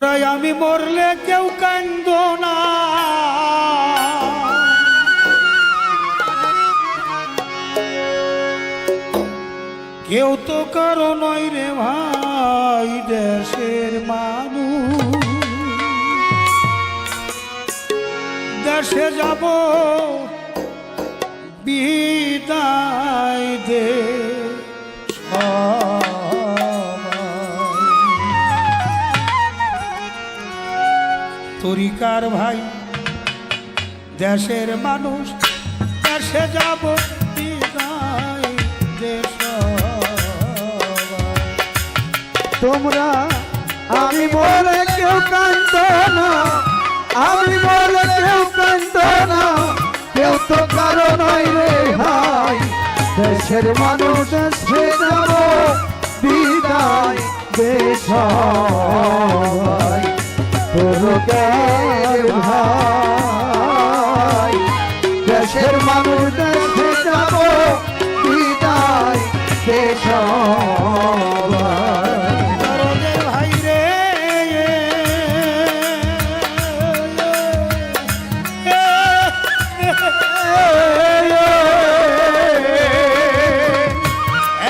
তাই আমি মরলে কেউ কান্দো না, কেউ তো কারো নয় রে ভাই দেশের মানুষ। দেশে যাব বিদায় দে তরিকার ভাই দেশের মানুষ, দেশে যাব বিদায় দে তোমরা। আমি বলে কেউ কান্দ না, আমি বলে কেউ কান্দ না, কেউ তো কারো নয় রে ভাই দেশের মানুষ। দেশে যাব বিদায় দে সবাই তোরকের ভাই দেশের মানুষ। দেশে যাব বিদায় দে সবাই। ভাই রে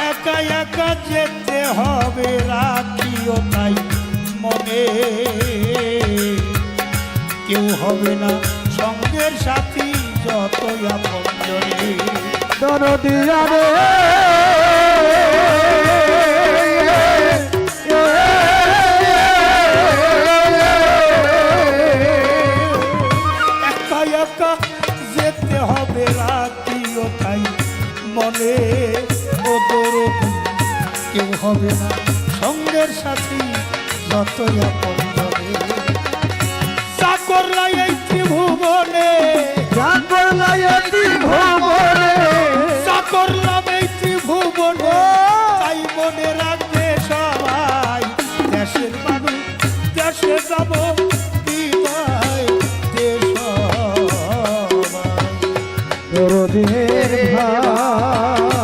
একা একা যেতে হবে রাখিও তাই মনে, কেউ হবে না সঙ্গের সাথী যতই আপনজনে। দরদিয়া রে একা একা যেতে হবে রাখিও তাই মনে, ও দরদি কেউ হবে না সঙ্গের সাথী যতই আপনজনে। চাকরলাই এই ত্রিভুবনে, চাকরলাই এই ত্রিভুবনে, চাকরলাম এই ত্রিভুবনে, তাই মনে রাখবে সবাই দেশের মানুষ। দেশে যাব বিদায় দে সবাই। দরদের ভাই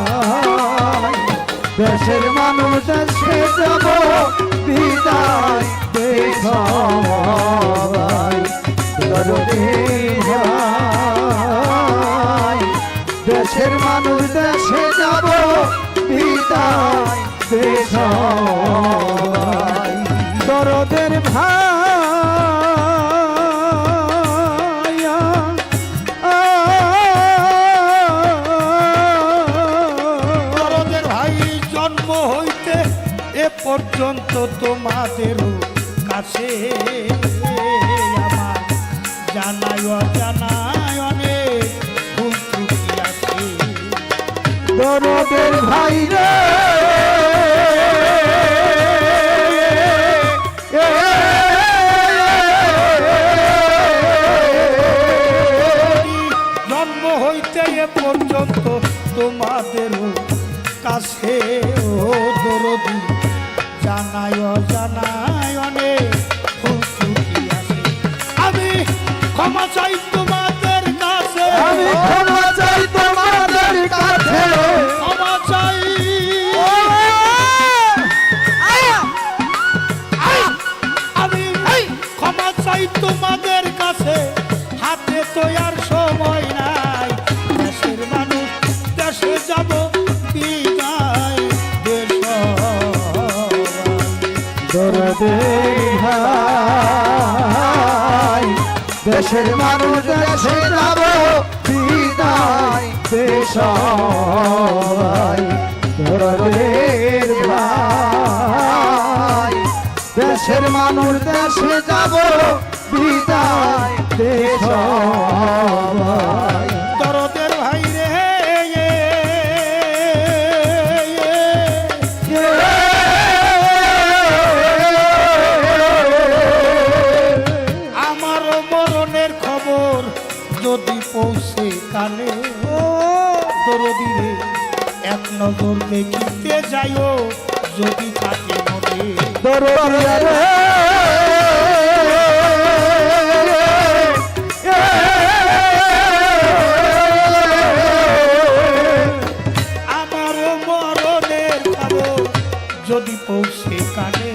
দেশের মানুষ। দেশে যাব বিদায় দে সবাই। দরদের ভাই দেশের মানুষ। দেশে যাব বিদায় দে সবাই। দরদের ভাই দরদের ভাই জন্ম হইতে এ পর্যন্ত তোমাদের কাছে আমার জানায় অজানায় অনেক ভুল ত্রুটি আছে। দরদের ভাই রে জন্ম হইতে এ পর্যন্ত তোমাদের কাছে ও দরদি জানায় অজানায় অনেক ভুল ত্রুটি আছে। আমি ক্ষমা চাই তোমাদের কাছে, আমি ক্ষমা চাই তোমাদের কাছে। ক্ষমা চাই, আমি ক্ষমা চাই তোমাদের কাছে। হাতে তো আর সময় নাই দেশের মানুষ। দেশে যাব বিদায় দে সবাই। দরদের ভাই দেশের মানুষ। দেশে যাব বিদায় দে সবাই। দরদের ভাই দেশের মানুষ। দেশে যাব বিদায় দে সবাই। দরদের ভাই রে আমার মরণের খবর যদি পৌঁছে কানে, ও দরদি রে এক নজর দেখিতে যাইও যদি থাকে মনে। দরদিয়া রে আমার মরণের খবর যদি পৌঁছে কানে,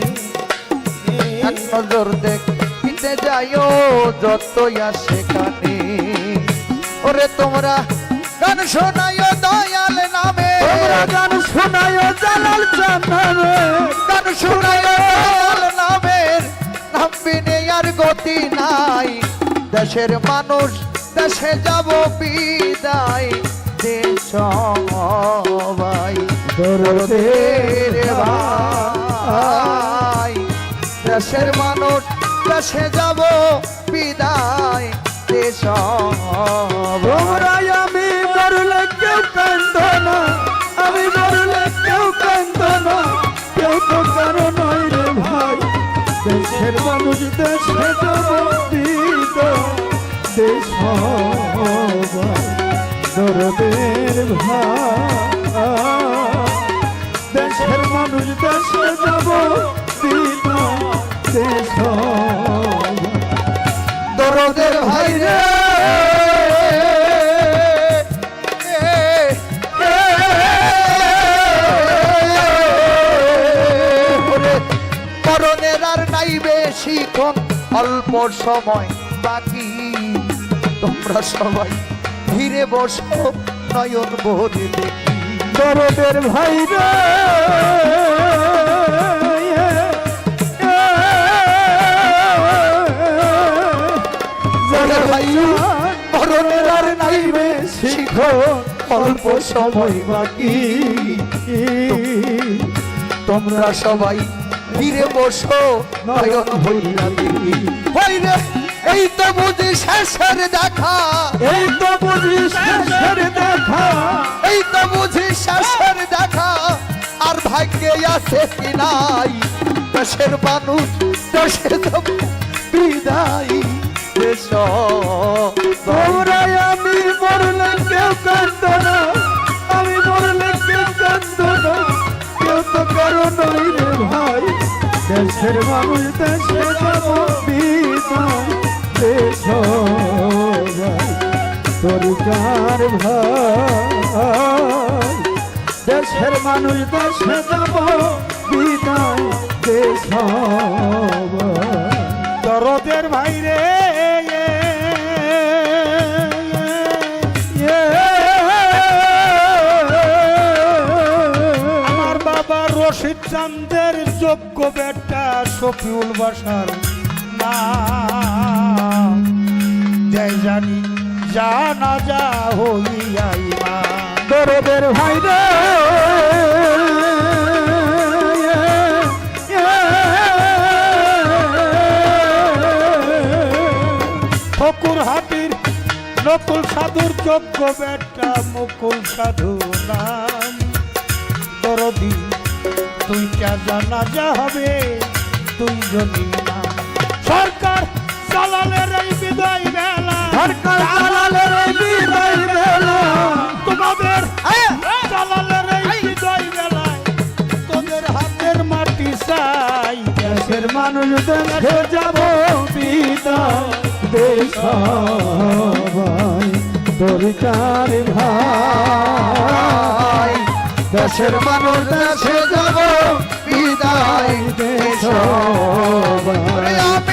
এক নজর দেখিতে যাইও যতই আসে কানে ওরে তোমরা গান শোনাইও দয়াল নামে তোমরা গান শোনায় জালাল চাঁদে গান শোনাইও দয়াল নামের নাম বিনে আর গতি নাই দেশের মানুষ দেশে যাব বিদায় দেশ সবাই দরদের ভাই দেশের মানুষ দেশে যাব বিদায় দেশ সবাই তোমরা আমি মরলে কেউ কান্দ না আমি মরলে কেউ কান্দ না কেউ তো কারো নয় রে ভাই দেশের মানুষ দেশে যাব বিদায় দেশ সবাই দরদের ভাই দেশের মানুষ দেশে যাব বিদায় দেশ সবাই দরদের ভাই রে মরণের আর নাই বেশিক্ষণ অল্প সময় বাকি তোমরা সবাই ধীরে বসো নয়ন ভরে দেখি দরদের ভাই রে দরদের ভাই মরণের আর নাই বেশিক্ষণ অল্প সময় বাকি তোমরা সবাই ধীরে বসো নয়ন ভরিয়া দেখি হইরে এই তো বুঝি শেষের দেখা এই তো বুঝি শেষের দেখা এই তো বুঝি শেষের দেখা আর ভাগ্যে আছে কি নাই দেশের মানুষ দেশে যাব বিদায় দেশ তোমরা আমি মরলে কেউ কান্দ না আমি মরলে কেউ কান্দ না কেউ তো কারো নই রে ভাই দেশের মানুষ দেশে যাব বিদায় দেশ ভাই তরিকার ভাই দেশের মানুষ দেশে যাব বিদায় দেশ দরদের ভাই রে আমার বাবা রশিদ চান্দের যোগ্য বেটা শফিউল বাসার না জয় জানি জানা যা হইয়াই মা দরদের ভাই রে ঠকুর হাটির নকুল সাধুর যোগ্য বেটা মুকুল সাধু নাম দরদি দুইটা জানা যা হবে দুইজনই নাম সরকার চালালের এই বিদায় বেলা সরকার চালালের এই বিদায় বেলা তোমাদের চালালের এই বিদায় বেলায় তোদের হাতের মাটি চাই দেশের মানুষ দেশে যাব বিদায় দেশ ভাই তরিকার ভাই দেশের মানুষ দেশে যাব বিদায় দেশ ভাই